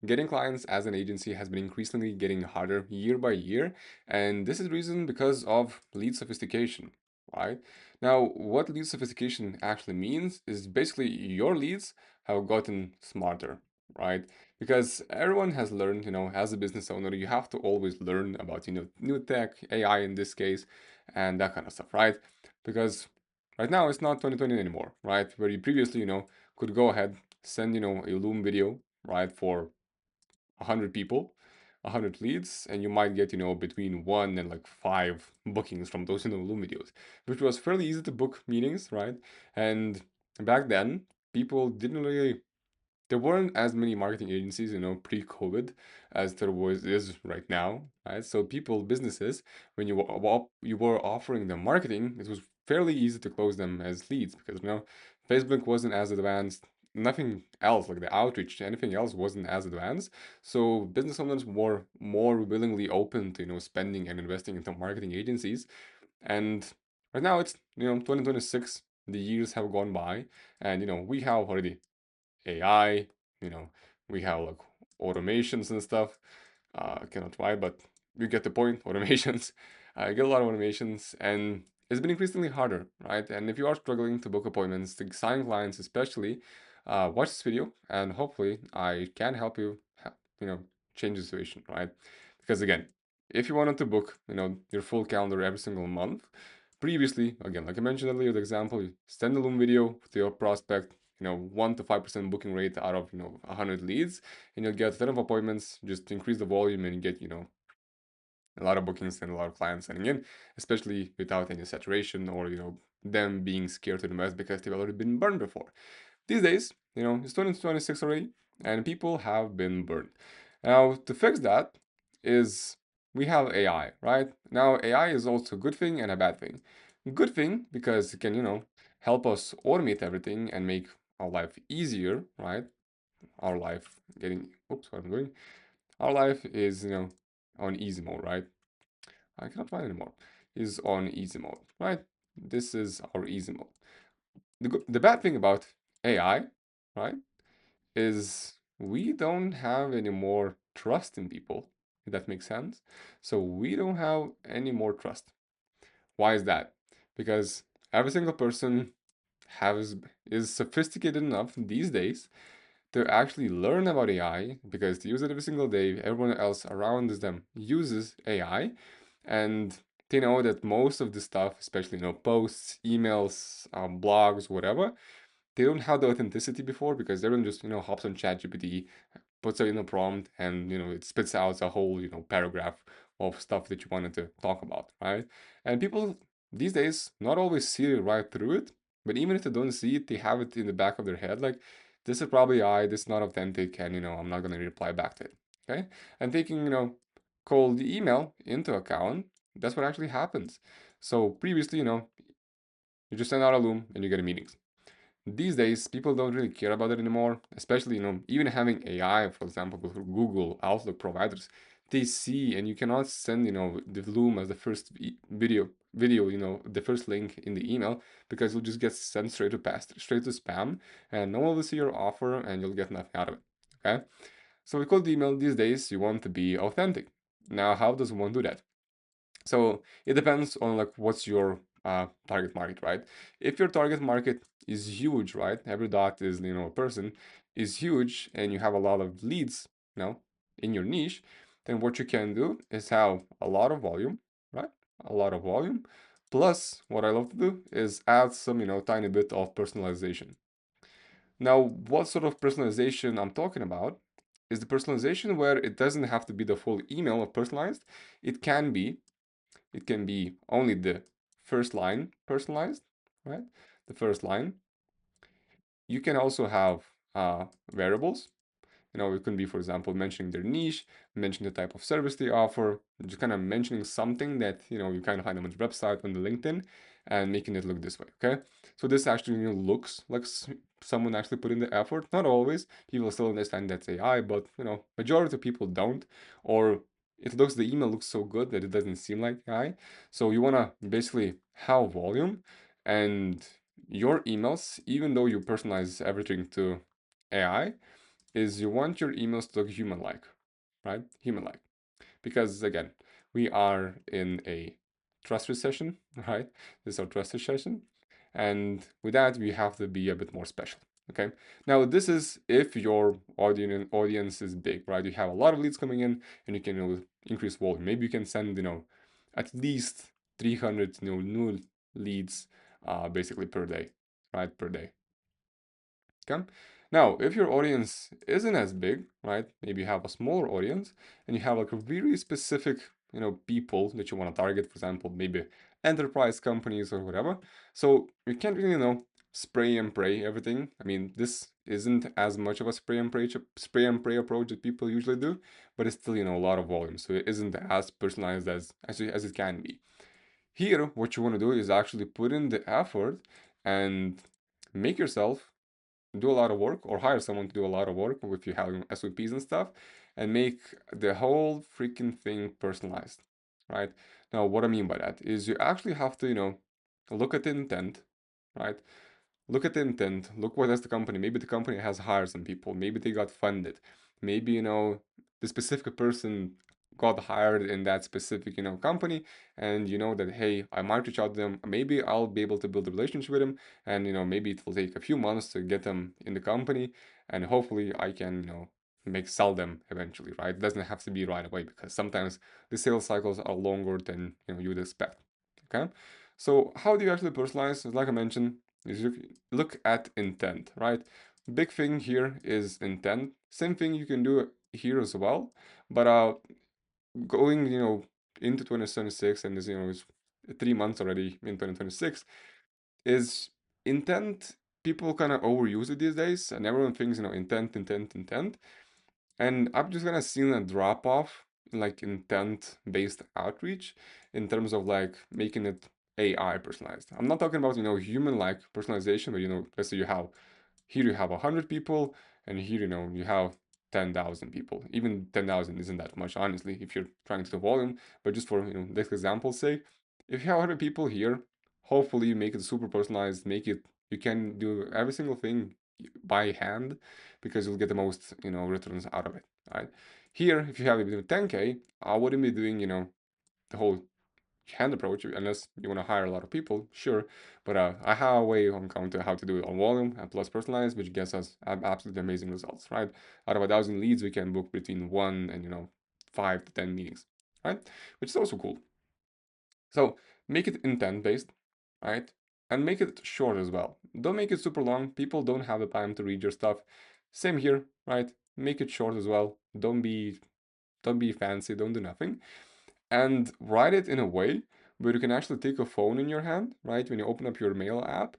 getting clients as an agency has been increasingly getting harder year by year, and this is the reason because of lead sophistication, right? Now, what lead sophistication actually means is basically your leads have gotten smarter, right? Because everyone has learned, as a business owner, you have to always learn about, new tech, AI in this case, and that kind of stuff, right? Because right now it's not 2020 anymore, right? Where you previously, could go ahead, send, a Loom video, right, for 100 people, 100 leads, and you might get, between one and like five bookings from those, Loom videos, which was fairly easy to book meetings, right? And back then, people didn't really, there weren't as many marketing agencies, pre-COVID as there is right now, right? So people, businesses, when you were offering them marketing, it was fairly easy to close them as leads because Facebook wasn't as advanced. Nothing else like the outreach, anything else wasn't as advanced. So business owners were more willingly open to spending and investing into marketing agencies. And right now it's 2026. The years have gone by, and we have already AI, you know, we have like automations and stuff. I cannot try, but you get the point. Automations. I get a lot of automations, and it's been increasingly harder, right? And if you are struggling to book appointments, to sign clients, especially, watch this video, and hopefully I can help you, you know, change the situation, right? Because again, if you wanted to book, your full calendar every single month, previously, again, like I mentioned earlier, the example, you send a Loom video to your prospect, 1 to 5% booking rate out of 100 leads, and you'll get a ton of appointments. Just increase the volume and you get a lot of bookings and a lot of clients signing in, especially without any saturation or them being scared to invest because they've already been burned before. These days, it's 2026 already, and people have been burned. Now, to fix that is we have AI, right? Now, AI is also a good thing and a bad thing. Good thing because it can, help us automate everything and make our life easier, right? Our life getting, oops, what I'm doing. Our life is, on easy mode, right? I cannot find anymore. Is on easy mode, right? This is our easy mode. The bad thing about AI, right, is we don't have any more trust in people, if that makes sense. So we don't have any more trust. Why is that? Because every single person has is sophisticated enough these days to actually learn about AI because they use it every single day. Everyone else around them uses AI, and they know that most of the stuff, especially posts, emails, blogs, whatever, they don't have the authenticity before because everyone just hops on ChatGPT, puts it in a prompt, and it spits out a whole paragraph of stuff that you wanted to talk about, right? And people these days not always see it right through it, but even if they don't see it, they have it in the back of their head like this is probably I, this is not authentic, and I'm not gonna reply back to it. Okay, and taking cold email into account, that's what actually happens. So previously, you just send out a Loom and you get a meetings. These days, people don't really care about it anymore, especially, even having AI, for example, with Google Outlook providers, they see, and you cannot send, the Loom as the first video, the first link in the email because it'll just get sent straight to spam, and no one will see your offer and you'll get nothing out of it. Okay? So with cold email these days, you want to be authentic. Now, how does one do that? So it depends on like what's your target market, right? If your target market is huge, right? Every dot is a person is huge, and you have a lot of leads, in your niche, then what you can do is have a lot of volume, right? A lot of volume. Plus, what I love to do is add some, tiny bit of personalization. Now, what sort of personalization I'm talking about is the personalization where it doesn't have to be the full email of personalized. It can be it can be only the first line personalized, right? The first line. You can also have variables. It can be, for example, mentioning their niche, mentioning the type of service they offer, just kind of mentioning something that, you kind of find them on the website, on the LinkedIn, and making it look this way, okay? So this actually looks like someone actually put in the effort. Not always. People still understand that's AI, but, majority of people don't. Or the email looks so good that it doesn't seem like AI. So you want to basically have volume, and your emails, even though you personalize everything to AI, is you want your emails to look human-like, right? Human-like. Because again, we are in a trust recession, right? This is our trust recession. And with that, we have to be a bit more special. Okay. Now, this is if your audience is big, right? You have a lot of leads coming in and you can increase volume. Maybe you can send, at least 300, new leads basically per day, right? Per day. Okay. Now, if your audience isn't as big, right? Maybe you have a smaller audience and you have like a really specific, people that you want to target, for example, maybe enterprise companies or whatever. So you can't really, spray and pray everything. I mean, this isn't as much of a spray and pray approach that people usually do, but it's still, a lot of volume. So it isn't as personalized as it can be. Here, what you want to do is actually put in the effort and make yourself do a lot of work or hire someone to do a lot of work if you have SOPs and stuff and make the whole freaking thing personalized, right? Now, what I mean by that is you actually have to, look at the intent, right? Look at the intent. Look what has the company. Maybe the company has hired some people. Maybe they got funded. Maybe, the specific person got hired in that specific, company. And you know that, hey, I might reach out to them. Maybe I'll be able to build a relationship with them. And, maybe it will take a few months to get them in the company. And hopefully I can, sell them eventually, right? It doesn't have to be right away because sometimes the sales cycles are longer than, you would expect. Okay. So how do you actually personalize? Like I mentioned, is you look at intent, right? Big thing here is intent. Same thing you can do here as well, but going into 2026 and is it's 3 months already in 2026 is intent. People kind of overuse it these days, and everyone thinks intent, intent, intent. And I'm just gonna see a drop off in like intent based outreach in terms of like making it AI personalized. I'm not talking about, human like personalization, but let's say you have 100 people and here, you have 10,000 people. Even 10,000 isn't that much, honestly, if you're trying to do volume. But just for, this example's sake, if you have 100 people here, hopefully you make it super personalized, you can do every single thing by hand because you'll get the most, returns out of it, right? Here, if you have it 10K, I wouldn't be doing, the whole hand approach unless you want to hire a lot of people, sure. But I have a way on counter how to do it on volume and plus personalized, which gets us absolutely amazing results, right? Out of 1,000 leads, we can book between 1 and 5 to 10 meetings, right? Which is also cool. So make it intent based, right? And make it short as well. Don't make it super long. People don't have the time to read your stuff. Same here, right? Make it short as well. Don't be fancy, don't do nothing. And write it in a way where you can actually take a phone in your hand, right? When you open up your mail app,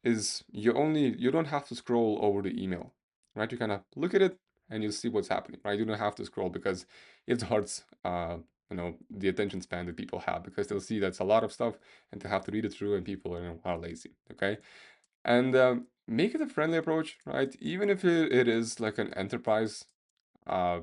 is you don't have to scroll over the email, right? You kind of look at it and you see what's happening, right? You don't have to scroll because it hurts the attention span that people have because they'll see that's a lot of stuff and they have to read it through and people are lazy. Okay. And make it a friendly approach, right? Even if it is like an enterprise uh,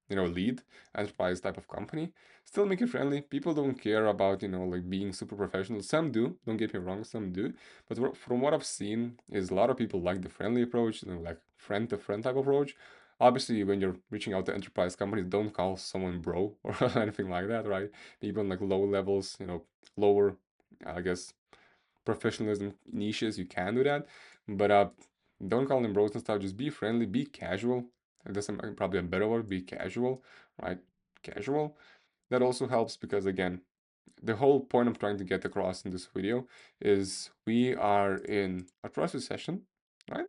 lead enterprise type of company, still make it friendly. People don't care about, like being super professional. Some do, don't get me wrong, some do. But from what I've seen is a lot of people like the friendly approach, like friend to friend type approach. Obviously, when you're reaching out to enterprise companies, don't call someone bro or anything like that, right? Even like low levels, lower, I guess, professionalism niches, you can do that. But don't call them bros and stuff. Just be friendly, be casual. And that's probably a better word. Be casual, right? Casual. That also helps because again, the whole point I'm trying to get across in this video is we are in a trust recession, right?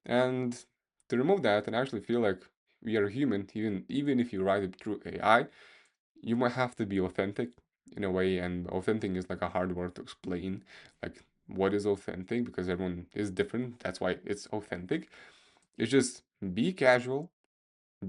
And to remove that and actually feel like we are human, even if you write it through AI, you might have to be authentic in a way, and authentic is like a hard word to explain, like what is authentic because everyone is different. That's why it's authentic. It's just be casual,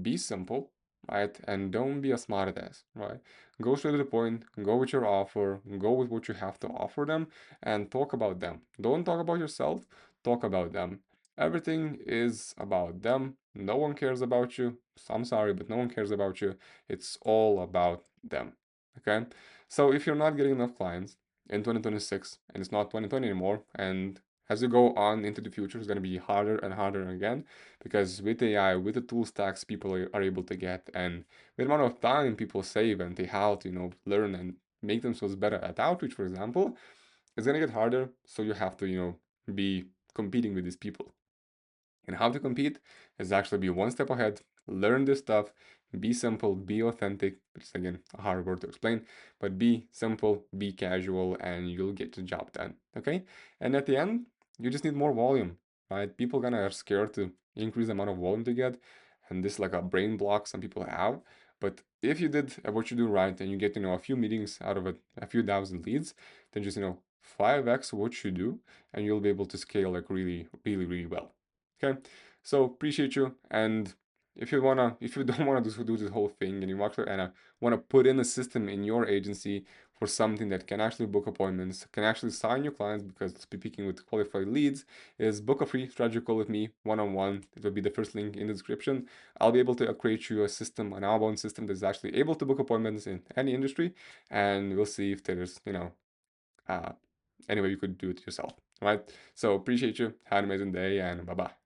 be simple, right? And don't be a smartass, right? Go straight to the point, go with your offer, go with what you have to offer them, and talk about them. Don't talk about yourself, talk about them. Everything is about them. No one cares about you. I'm sorry, but no one cares about you. It's all about them. Okay? So if you're not getting enough clients in 2026 and it's not 2020 anymore, and As you go on into the future, it's going to be harder and harder again because with AI, with the tool stacks people are able to get, and with the amount of time people save and they have to, learn and make themselves better at outreach, for example, it's going to get harder. So you have to, be competing with these people. And how to compete is actually be one step ahead, learn this stuff, be simple, be authentic, which is again a hard word to explain, but be simple, be casual, and you'll get the job done. Okay? And at the end, you just need more volume, right? People kind of are scared to increase the amount of volume to get, and this is like a brain block some people have. But if you did what you do right and you get, a few meetings out of it, a few thousand leads, then just, 5x what you do, and you'll be able to scale like really, really, really well. Okay, so appreciate you. And if you don't wanna do this whole thing, and you actually wanna put in a system in your agency for something that can actually book appointments, can actually sign your clients, because speaking with qualified leads, is book a free strategy call with me one-on-one. It will be the first link in the description. I'll be able to create you a system, an outbound system that's actually able to book appointments in any industry, and we'll see if there's uh, any way you could do it yourself. Right? So appreciate you. Have an amazing day, and bye bye.